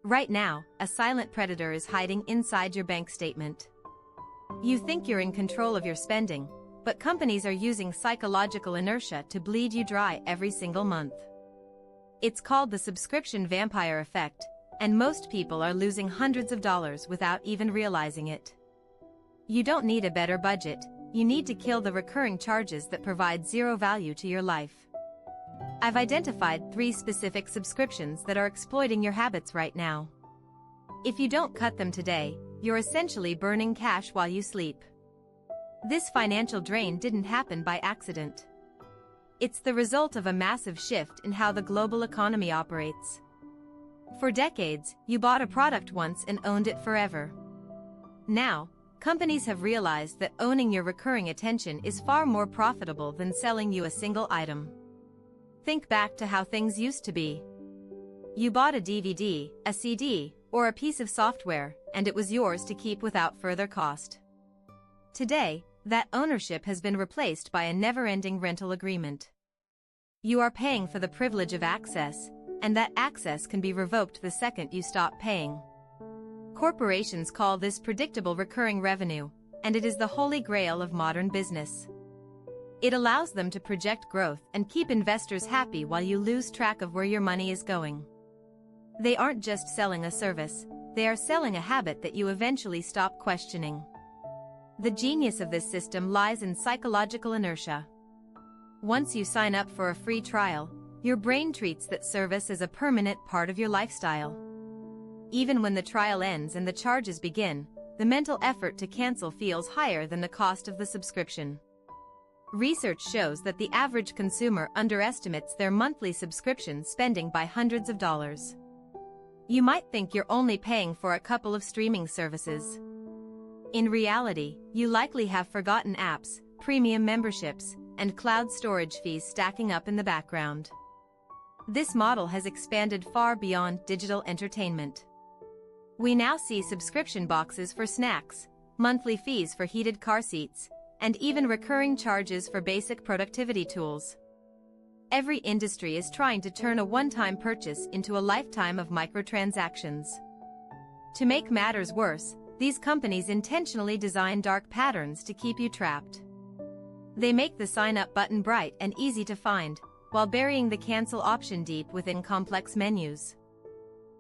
Right now, a silent predator is hiding inside your bank statement. You think you're in control of your spending, but companies are using psychological inertia to bleed you dry every single month. It's called the subscription vampire effect, and most people are losing hundreds of dollars without even realizing it. You don't need a better budget, you need to kill the recurring charges that provide zero value to your life. I've identified 3 specific subscriptions that are exploiting your habits right now. If you don't cut them today, you're essentially burning cash while you sleep. This financial drain didn't happen by accident. It's the result of a massive shift in how the global economy operates. For decades, you bought a product once and owned it forever. Now, companies have realized that owning your recurring attention is far more profitable than selling you a single item. Think back to how things used to be. You bought a DVD, a CD, or a piece of software, and it was yours to keep without further cost. Today, that ownership has been replaced by a never-ending rental agreement. You are paying for the privilege of access, and that access can be revoked the second you stop paying. Corporations call this predictable recurring revenue, and it is the holy grail of modern business. It allows them to project growth and keep investors happy while you lose track of where your money is going. They aren't just selling a service, they are selling a habit that you eventually stop questioning. The genius of this system lies in psychological inertia. Once you sign up for a free trial, your brain treats that service as a permanent part of your lifestyle. Even when the trial ends and the charges begin, the mental effort to cancel feels higher than the cost of the subscription. Research shows that the average consumer underestimates their monthly subscription spending by hundreds of dollars. You might think you're only paying for a couple of streaming services. In reality, you likely have forgotten apps, premium memberships, and cloud storage fees stacking up in the background. This model has expanded far beyond digital entertainment. We now see subscription boxes for snacks, monthly fees for heated car seats, and even recurring charges for basic productivity tools. Every industry is trying to turn a one-time purchase into a lifetime of microtransactions. To make matters worse, these companies intentionally design dark patterns to keep you trapped. They make the sign-up button bright and easy to find, while burying the cancel option deep within complex menus.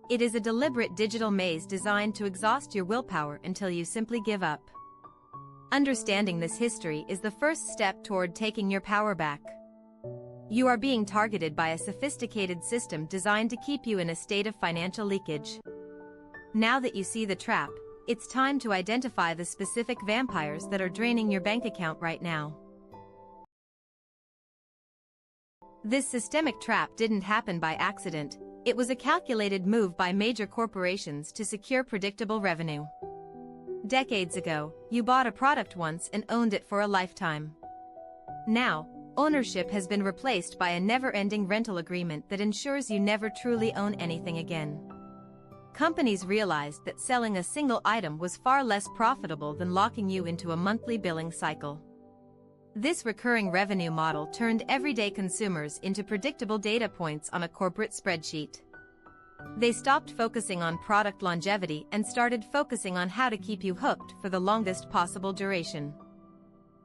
It is a deliberate digital maze designed to exhaust your willpower until you simply give up. Understanding this history is the first step toward taking your power back. You are being targeted by a sophisticated system designed to keep you in a state of financial leakage. Now that you see the trap, it's time to identify the specific vampires that are draining your bank account right now. This systemic trap didn't happen by accident, it was a calculated move by major corporations to secure predictable revenue. Decades ago, you bought a product once and owned it for a lifetime. Now, ownership has been replaced by a never-ending rental agreement that ensures you never truly own anything again. Companies realized that selling a single item was far less profitable than locking you into a monthly billing cycle. This recurring revenue model turned everyday consumers into predictable data points on a corporate spreadsheet. They stopped focusing on product longevity and started focusing on how to keep you hooked for the longest possible duration.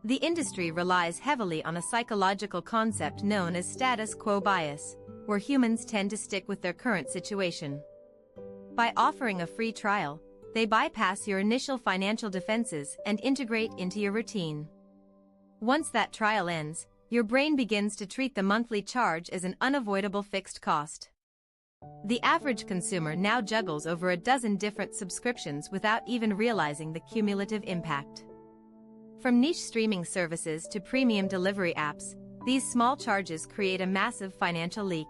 The industry relies heavily on a psychological concept known as status quo bias, where humans tend to stick with their current situation. By offering a free trial, they bypass your initial financial defenses and integrate into your routine. Once that trial ends, your brain begins to treat the monthly charge as an unavoidable fixed cost. The average consumer now juggles over a dozen different subscriptions without even realizing the cumulative impact. From niche streaming services to premium delivery apps, these small charges create a massive financial leak.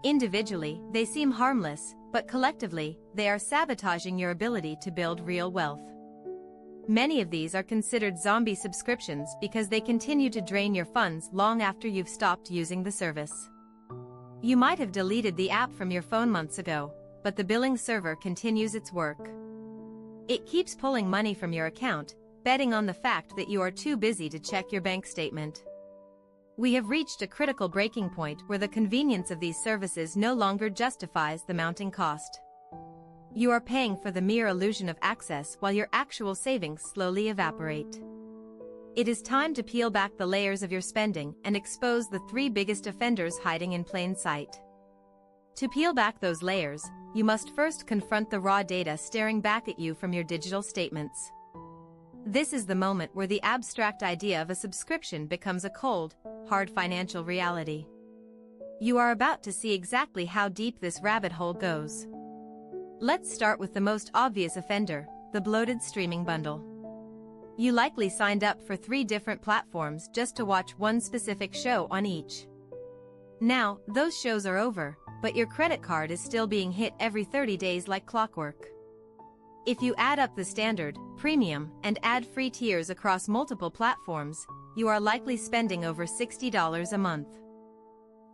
Individually, they seem harmless, but collectively, they are sabotaging your ability to build real wealth. Many of these are considered zombie subscriptions because they continue to drain your funds long after you've stopped using the service. You might have deleted the app from your phone months ago, but the billing server continues its work. It keeps pulling money from your account, betting on the fact that you are too busy to check your bank statement. We have reached a critical breaking point where the convenience of these services no longer justifies the mounting cost. You are paying for the mere illusion of access while your actual savings slowly evaporate. It is time to peel back the layers of your spending and expose the three biggest offenders hiding in plain sight. To peel back those layers, you must first confront the raw data staring back at you from your digital statements. This is the moment where the abstract idea of a subscription becomes a cold, hard financial reality. You are about to see exactly how deep this rabbit hole goes. Let's start with the most obvious offender, the bloated streaming bundle. You likely signed up for 3 different platforms just to watch one specific show on each. Now, those shows are over, but your credit card is still being hit every 30 days like clockwork. If you add up the standard, premium, and ad-free tiers across multiple platforms, you are likely spending over $60 a month.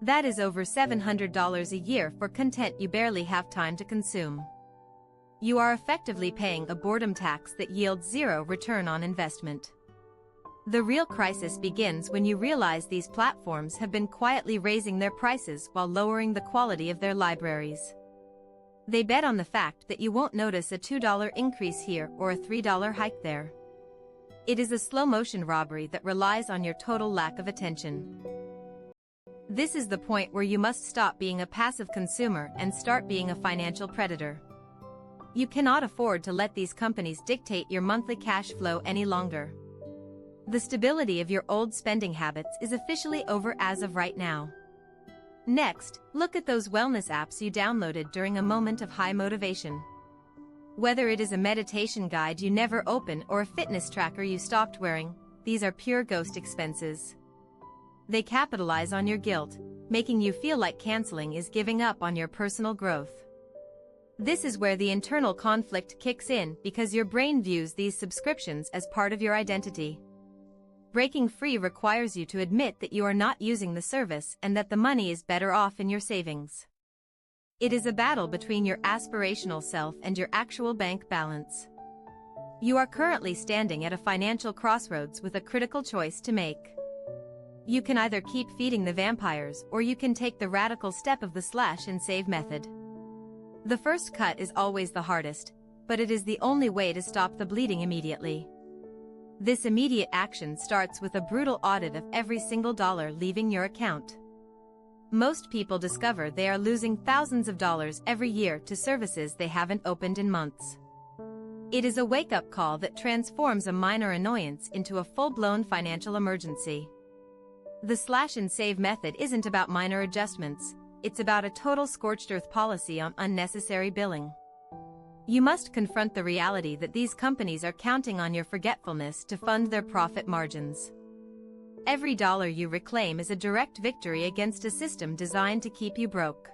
That is over $700 a year for content you barely have time to consume. You are effectively paying a boredom tax that yields zero return on investment. The real crisis begins when you realize these platforms have been quietly raising their prices while lowering the quality of their libraries. They bet on the fact that you won't notice a $2 increase here or a $3 hike there. It is a slow-motion robbery that relies on your total lack of attention. This is the point where you must stop being a passive consumer and start being a financial predator. You cannot afford to let these companies dictate your monthly cash flow any longer. The stability of your old spending habits is officially over as of right now. Next, look at those wellness apps you downloaded during a moment of high motivation. Whether it is a meditation guide you never open or a fitness tracker you stopped wearing, these are pure ghost expenses. They capitalize on your guilt, making you feel like canceling is giving up on your personal growth. This is where the internal conflict kicks in because your brain views these subscriptions as part of your identity. Breaking free requires you to admit that you are not using the service and that the money is better off in your savings. It is a battle between your aspirational self and your actual bank balance. You are currently standing at a financial crossroads with a critical choice to make. You can either keep feeding the vampires or you can take the radical step of the slash and save method. The first cut is always the hardest, but it is the only way to stop the bleeding immediately. This immediate action starts with a brutal audit of every single dollar leaving your account. Most people discover they are losing thousands of dollars every year to services they haven't opened in months. It is a wake-up call that transforms a minor annoyance into a full-blown financial emergency. The slash and save method isn't about minor adjustments, it's about a total scorched earth policy on unnecessary billing. You must confront the reality that these companies are counting on your forgetfulness to fund their profit margins. Every dollar you reclaim is a direct victory against a system designed to keep you broke.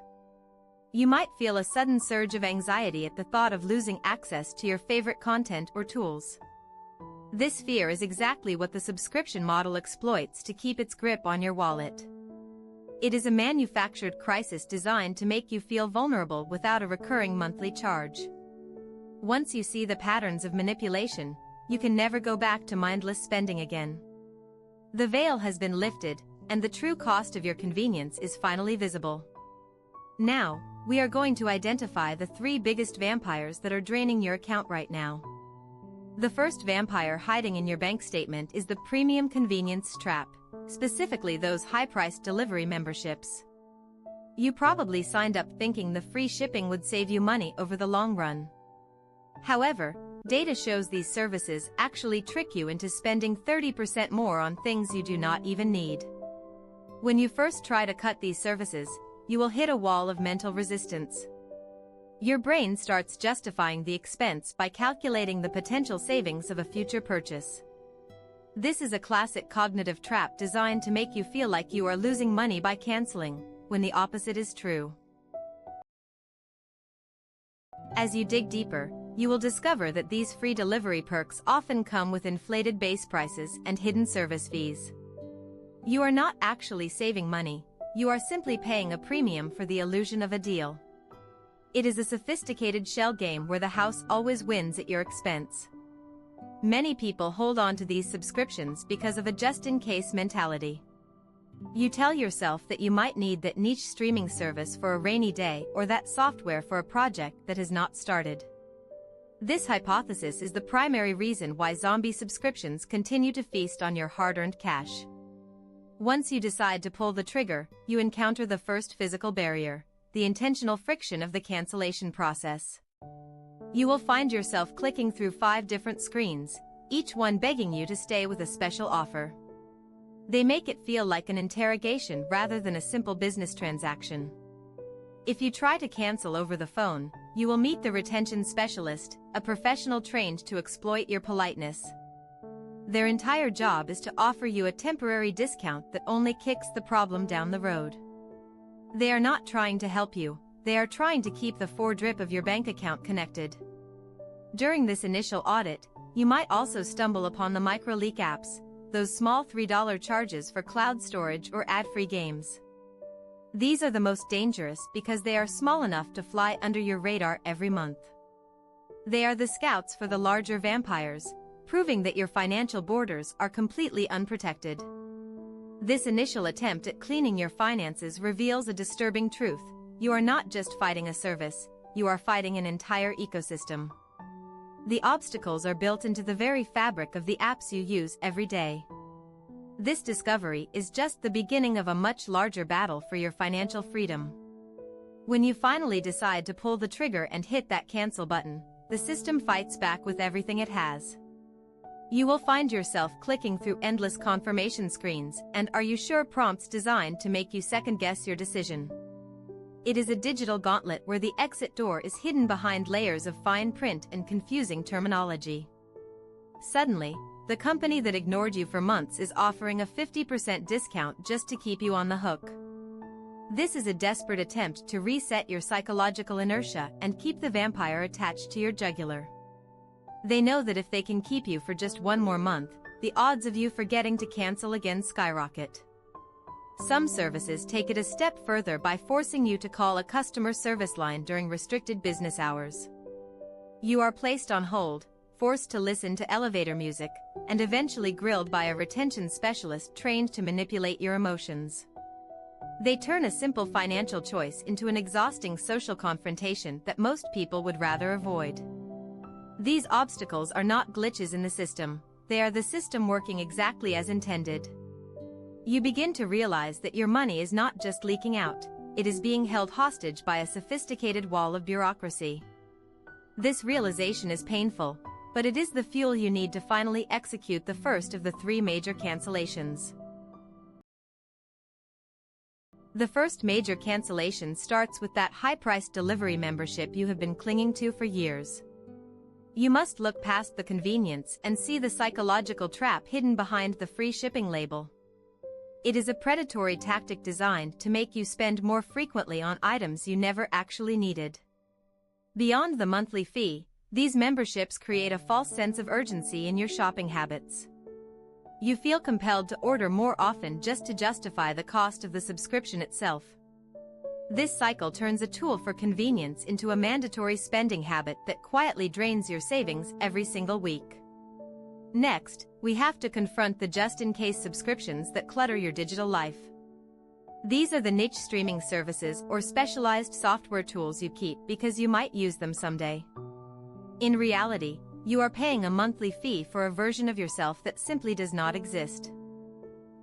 You might feel a sudden surge of anxiety at the thought of losing access to your favorite content or tools. This fear is exactly what the subscription model exploits to keep its grip on your wallet. It is a manufactured crisis designed to make you feel vulnerable without a recurring monthly charge. Once you see the patterns of manipulation, you can never go back to mindless spending again. The veil has been lifted, and the true cost of your convenience is finally visible. Now, we are going to identify the 3 biggest vampires that are draining your account right now. The first vampire hiding in your bank statement is the premium convenience trap, specifically those high-priced delivery memberships. You probably signed up thinking the free shipping would save you money over the long run. However, data shows these services actually trick you into spending 30% more on things you do not even need. When you first try to cut these services, you will hit a wall of mental resistance. Your brain starts justifying the expense by calculating the potential savings of a future purchase. This is a classic cognitive trap designed to make you feel like you are losing money by canceling, when the opposite is true. As you dig deeper, you will discover that these free delivery perks often come with inflated base prices and hidden service fees. You are not actually saving money, you are simply paying a premium for the illusion of a deal. It is a sophisticated shell game where the house always wins at your expense. Many people hold on to these subscriptions because of a just-in-case mentality. You tell yourself that you might need that niche streaming service for a rainy day or that software for a project that has not started. This hypothesis is the primary reason why zombie subscriptions continue to feast on your hard-earned cash. Once you decide to pull the trigger, you encounter the first physical barrier, the intentional friction of the cancellation process. You will find yourself clicking through 5 different screens, each one begging you to stay with a special offer. They make it feel like an interrogation rather than a simple business transaction. If you try to cancel over the phone, you will meet the retention specialist, a professional trained to exploit your politeness. Their entire job is to offer you a temporary discount that only kicks the problem down the road. They are not trying to help you, they are trying to keep the drip of your bank account connected. During this initial audit, you might also stumble upon the micro-leak apps, those small $3 charges for cloud storage or ad-free games. These are the most dangerous because they are small enough to fly under your radar every month. They are the scouts for the larger vampires, proving that your financial borders are completely unprotected. This initial attempt at cleaning your finances reveals a disturbing truth. You are not just fighting a service, you are fighting an entire ecosystem. The obstacles are built into the very fabric of the apps you use every day. This discovery is just the beginning of a much larger battle for your financial freedom. When you finally decide to pull the trigger and hit that cancel button, the system fights back with everything it has. You will find yourself clicking through endless confirmation screens and "are you sure" prompts designed to make you second-guess your decision. It is a digital gauntlet where the exit door is hidden behind layers of fine print and confusing terminology. Suddenly, the company that ignored you for months is offering a 50% discount just to keep you on the hook. This is a desperate attempt to reset your psychological inertia and keep the vampire attached to your jugular. They know that if they can keep you for just one more month, the odds of you forgetting to cancel again skyrocket. Some services take it a step further by forcing you to call a customer service line during restricted business hours. You are placed on hold, forced to listen to elevator music, and eventually grilled by a retention specialist trained to manipulate your emotions. They turn a simple financial choice into an exhausting social confrontation that most people would rather avoid. These obstacles are not glitches in the system, they are the system working exactly as intended. You begin to realize that your money is not just leaking out, it is being held hostage by a sophisticated wall of bureaucracy. This realization is painful, but it is the fuel you need to finally execute the first of the 3 major cancellations. The first major cancellation starts with that high-priced delivery membership you have been clinging to for years. You must look past the convenience and see the psychological trap hidden behind the free shipping label. It is a predatory tactic designed to make you spend more frequently on items you never actually needed. Beyond the monthly fee, these memberships create a false sense of urgency in your shopping habits. You feel compelled to order more often just to justify the cost of the subscription itself. This cycle turns a tool for convenience into a mandatory spending habit that quietly drains your savings every single week. Next, we have to confront the just-in-case subscriptions that clutter your digital life. These are the niche streaming services or specialized software tools you keep because you might use them someday. In reality, you are paying a monthly fee for a version of yourself that simply does not exist.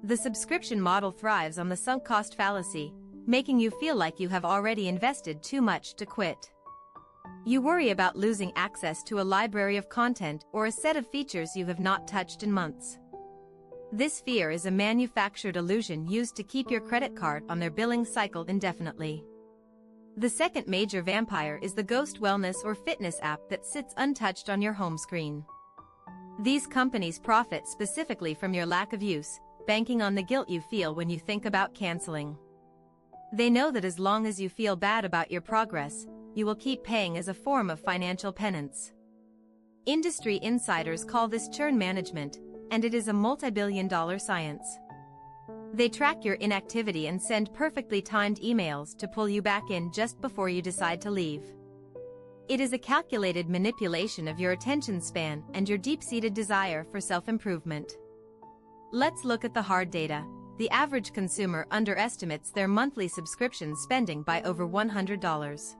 The subscription model thrives on the sunk cost fallacy, making you feel like you have already invested too much to quit. You worry about losing access to a library of content or a set of features you have not touched in months. This fear is a manufactured illusion used to keep your credit card on their billing cycle indefinitely. The second major vampire is the ghost wellness or fitness app that sits untouched on your home screen. These companies profit specifically from your lack of use, banking on the guilt you feel when you think about canceling. They know that as long as you feel bad about your progress, you will keep paying as a form of financial penance. Industry insiders call this churn management, and it is a multi-billion-dollar science. They track your inactivity and send perfectly timed emails to pull you back in just before you decide to leave. It is a calculated manipulation of your attention span and your deep-seated desire for self-improvement. Let's look at the hard data. the average consumer underestimates their monthly subscription spending by over $100.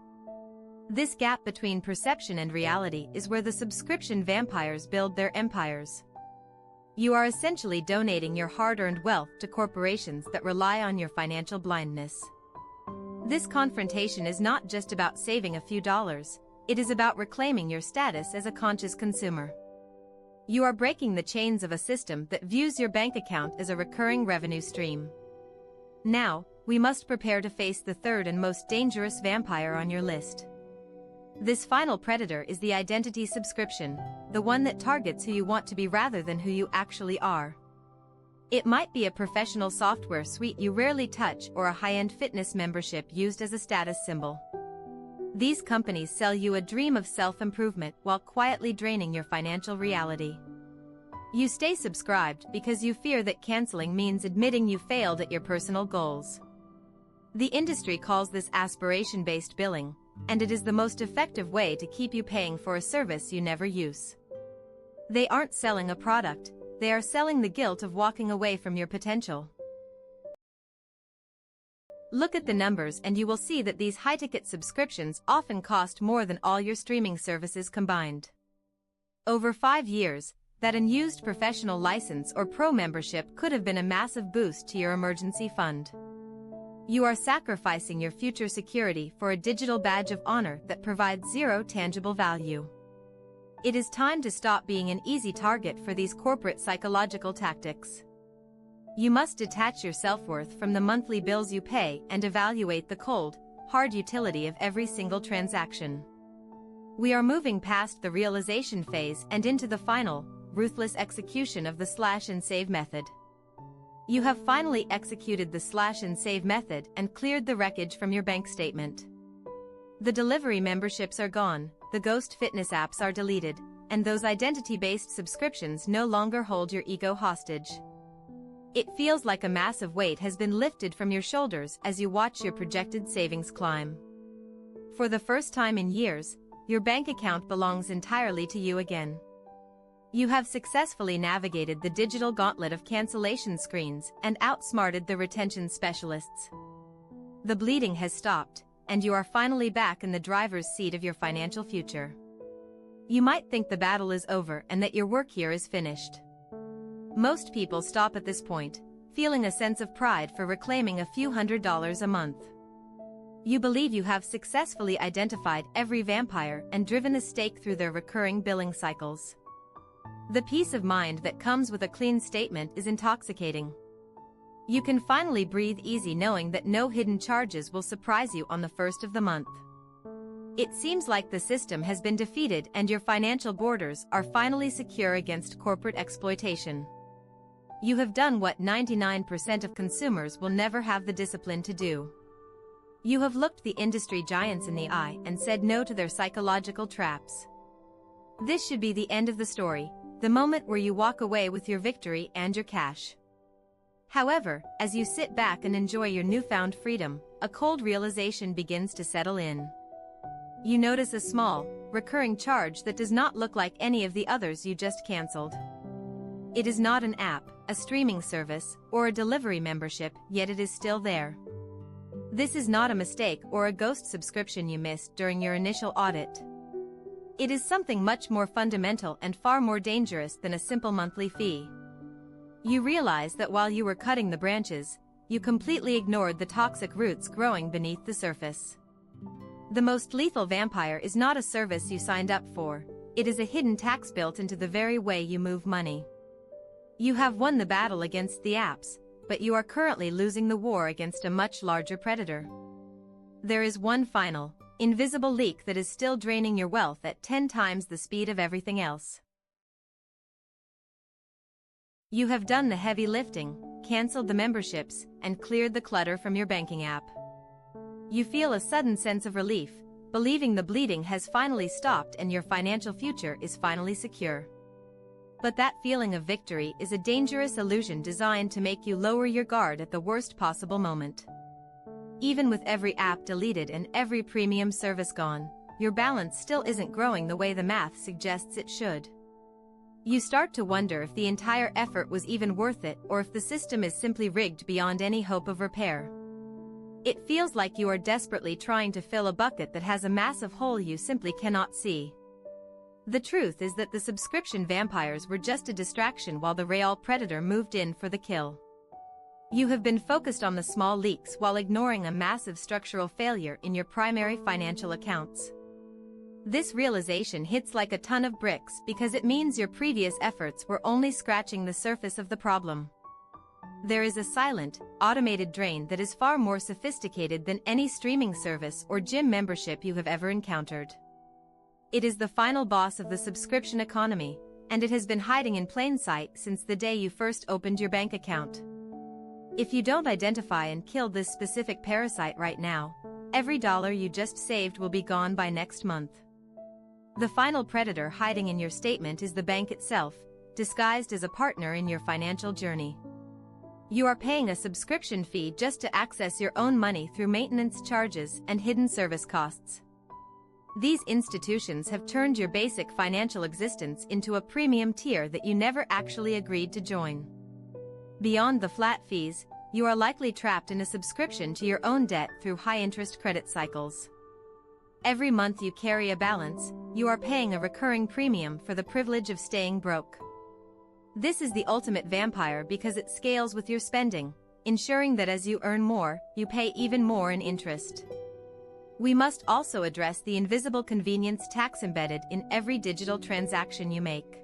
This gap between perception and reality is where the subscription vampires build their empires. You are essentially donating your hard-earned wealth to corporations that rely on your financial blindness. This confrontation is not just about saving a few dollars, it is about reclaiming your status as a conscious consumer. You are breaking the chains of a system that views your bank account as a recurring revenue stream. Now, we must prepare to face the third and most dangerous vampire on your list. This final predator is the identity subscription, the one that targets who you want to be rather than who you actually are. It might be a professional software suite you rarely touch or a high-end fitness membership used as a status symbol. These companies sell you a dream of self-improvement while quietly draining your financial reality. You stay subscribed because you fear that canceling means admitting you failed at your personal goals. The industry calls this aspiration-based billing, and it is the most effective way to keep you paying for a service you never use. They aren't selling a product, they are selling the guilt of walking away from your potential. Look at the numbers and you will see that these high-ticket subscriptions often cost more than all your streaming services combined. Over 5 years, that unused professional license or pro membership could have been a massive boost to your emergency fund. You are sacrificing your future security for a digital badge of honor that provides zero tangible value. It is time to stop being an easy target for these corporate psychological tactics. You must detach your self-worth from the monthly bills you pay and evaluate the cold, hard utility of every single transaction. We are moving past the realization phase and into the final, ruthless execution of the slash and save method. You have finally executed the slash and save method and cleared the wreckage from your bank statement. The delivery memberships are gone, the ghost fitness apps are deleted, and those identity-based subscriptions no longer hold your ego hostage. It feels like a massive weight has been lifted from your shoulders as you watch your projected savings climb. For the first time in years, your bank account belongs entirely to you again. You have successfully navigated the digital gauntlet of cancellation screens and outsmarted the retention specialists. The bleeding has stopped, and you are finally back in the driver's seat of your financial future. You might think the battle is over and that your work here is finished. Most people stop at this point, feeling a sense of pride for reclaiming a few $100s a month. You believe you have successfully identified every vampire and driven a stake through their recurring billing cycles. The peace of mind that comes with a clean statement is intoxicating. You can finally breathe easy knowing that no hidden charges will surprise you on the first of the month. It seems like the system has been defeated and your financial borders are finally secure against corporate exploitation. You have done what 99% of consumers will never have the discipline to do. You have looked the industry giants in the eye and said no to their psychological traps. This should be the end of the story, the moment where you walk away with your victory and your cash. However, as you sit back and enjoy your newfound freedom, a cold realization begins to settle in. You notice a small, recurring charge that does not look like any of the others you just canceled. It is not an app, a streaming service, or a delivery membership, yet it is still there. This is not a mistake or a ghost subscription you missed during your initial audit. It is something much more fundamental and far more dangerous than a simple monthly fee. You realize that while you were cutting the branches, you completely ignored the toxic roots growing beneath the surface. The most lethal vampire is not a service you signed up for, it is a hidden tax built into the very way you move money. You have won the battle against the apps, but you are currently losing the war against a much larger predator. There is one final, invisible leak that is still draining your wealth at 10 times the speed of everything else. You have done the heavy lifting, canceled the memberships, and cleared the clutter from your banking app. You feel a sudden sense of relief, believing the bleeding has finally stopped and your financial future is finally secure. But that feeling of victory is a dangerous illusion designed to make you lower your guard at the worst possible moment. Even with every app deleted and every premium service gone, your balance still isn't growing the way the math suggests it should. You start to wonder if the entire effort was even worth it or if the system is simply rigged beyond any hope of repair. It feels like you are desperately trying to fill a bucket that has a massive hole you simply cannot see. The truth is that the subscription vampires were just a distraction while the real predator moved in for the kill. You have been focused on the small leaks while ignoring a massive structural failure in your primary financial accounts. This realization hits like a ton of bricks because it means your previous efforts were only scratching the surface of the problem. There is a silent, automated drain that is far more sophisticated than any streaming service or gym membership you have ever encountered. It is the final boss of the subscription economy, and it has been hiding in plain sight since the day you first opened your bank account. If you don't identify and kill this specific parasite right now, every dollar you just saved will be gone by next month. The final predator hiding in your statement is the bank itself, disguised as a partner in your financial journey. You are paying a subscription fee just to access your own money through maintenance charges and hidden service costs. These institutions have turned your basic financial existence into a premium tier that you never actually agreed to join. Beyond the flat fees, you are likely trapped in a subscription to your own debt through high-interest credit cycles. Every month you carry a balance, you are paying a recurring premium for the privilege of staying broke. This is the ultimate vampire because it scales with your spending, ensuring that as you earn more, you pay even more in interest. We must also address the invisible convenience tax embedded in every digital transaction you make.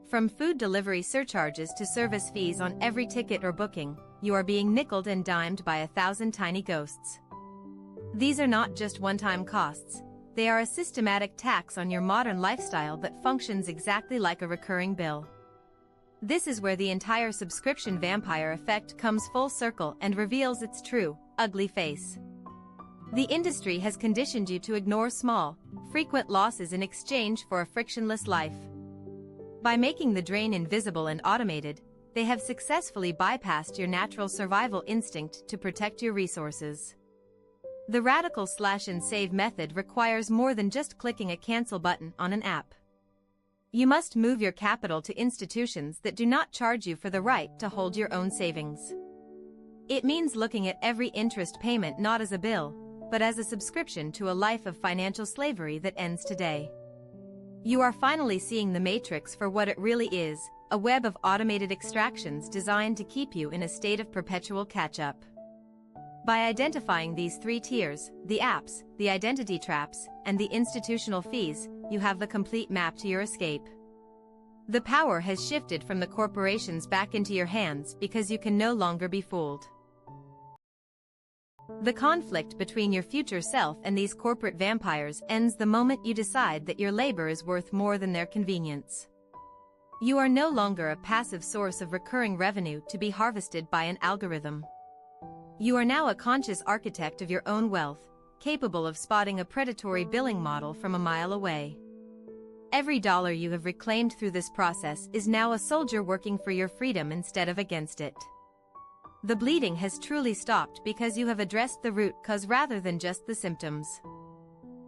From food delivery surcharges to service fees on every ticket or booking, you are being nickeled and dimed by 1,000 tiny ghosts. These are not just one-time costs, they are a systematic tax on your modern lifestyle that functions exactly like a recurring bill. This is where the entire subscription vampire effect comes full circle and reveals its true, ugly face. The industry has conditioned you to ignore small, frequent losses in exchange for a frictionless life. By making the drain invisible and automated, they have successfully bypassed your natural survival instinct to protect your resources. The radical slash and save method requires more than just clicking a cancel button on an app. You must move your capital to institutions that do not charge you for the right to hold your own savings. It means looking at every interest payment not as a bill, but as a subscription to a life of financial slavery that ends today. You are finally seeing the matrix for what it really is, a web of automated extractions designed to keep you in a state of perpetual catch-up. By identifying these three tiers, the apps, the identity traps, and the institutional fees, you have the complete map to your escape. The power has shifted from the corporations back into your hands because you can no longer be fooled. The conflict between your future self and these corporate vampires ends the moment you decide that your labor is worth more than their convenience. You are no longer a passive source of recurring revenue to be harvested by an algorithm. You are now a conscious architect of your own wealth, capable of spotting a predatory billing model from a mile away. Every dollar you have reclaimed through this process is now a soldier working for your freedom instead of against it. The bleeding has truly stopped because you have addressed the root cause rather than just the symptoms.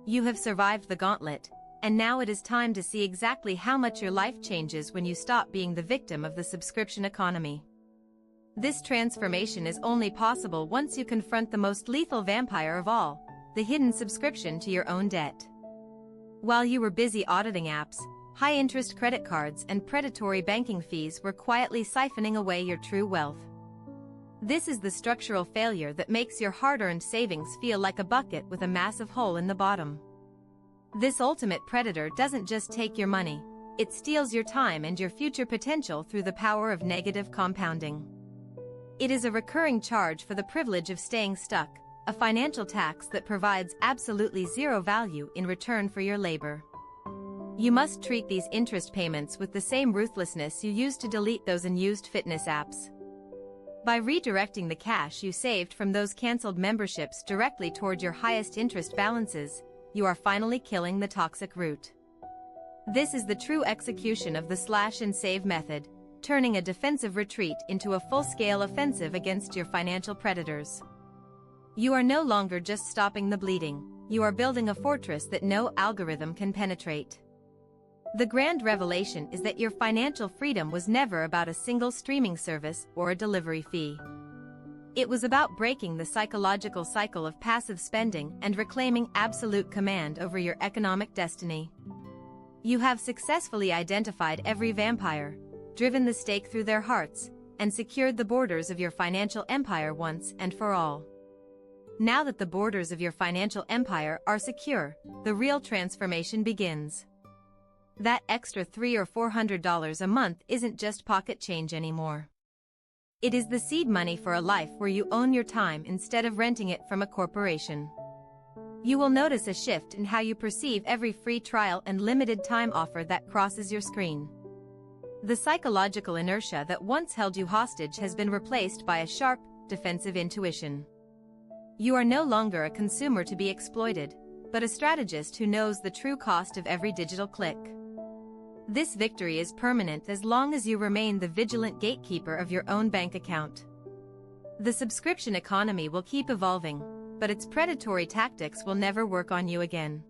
You have survived the gauntlet, and now it is time to see exactly how much your life changes when you stop being the victim of the subscription economy. This transformation is only possible once you confront the most lethal vampire of all, the hidden subscription to your own debt. While you were busy auditing apps, high-interest credit cards and predatory banking fees were quietly siphoning away your true wealth. This is the structural failure that makes your hard-earned savings feel like a bucket with a massive hole in the bottom. This ultimate predator doesn't just take your money, it steals your time and your future potential through the power of negative compounding. It is a recurring charge for the privilege of staying stuck, a financial tax that provides absolutely zero value in return for your labor. You must treat these interest payments with the same ruthlessness you used to delete those unused fitness apps. By redirecting the cash you saved from those canceled memberships directly toward your highest interest balances, you are finally killing the toxic root. This is the true execution of the slash and save method, turning a defensive retreat into a full-scale offensive against your financial predators. You are no longer just stopping the bleeding, you are building a fortress that no algorithm can penetrate. The grand revelation is that your financial freedom was never about a single streaming service or a delivery fee. It was about breaking the psychological cycle of passive spending and reclaiming absolute command over your economic destiny. You have successfully identified every vampire, driven the stake through their hearts, and secured the borders of your financial empire once and for all. Now that the borders of your financial empire are secure, the real transformation begins. That extra $300 or $400 a month isn't just pocket change anymore. It is the seed money for a life where you own your time instead of renting it from a corporation. You will notice a shift in how you perceive every free trial and limited time offer that crosses your screen. The psychological inertia that once held you hostage has been replaced by a sharp, defensive intuition. You are no longer a consumer to be exploited, but a strategist who knows the true cost of every digital click. This victory is permanent as long as you remain the vigilant gatekeeper of your own bank account. The subscription economy will keep evolving, but its predatory tactics will never work on you again.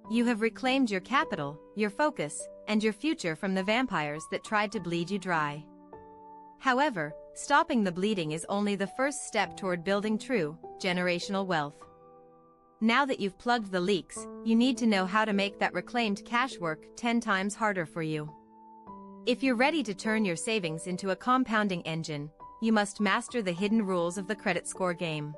You have reclaimed your capital, your focus, and your future from the vampires that tried to bleed you dry. However, stopping the bleeding is only the first step toward building true, generational wealth. Now that you've plugged the leaks, you need to know how to make that reclaimed cash work 10 times harder for you. If you're ready to turn your savings into a compounding engine, you must master the hidden rules of the credit score game.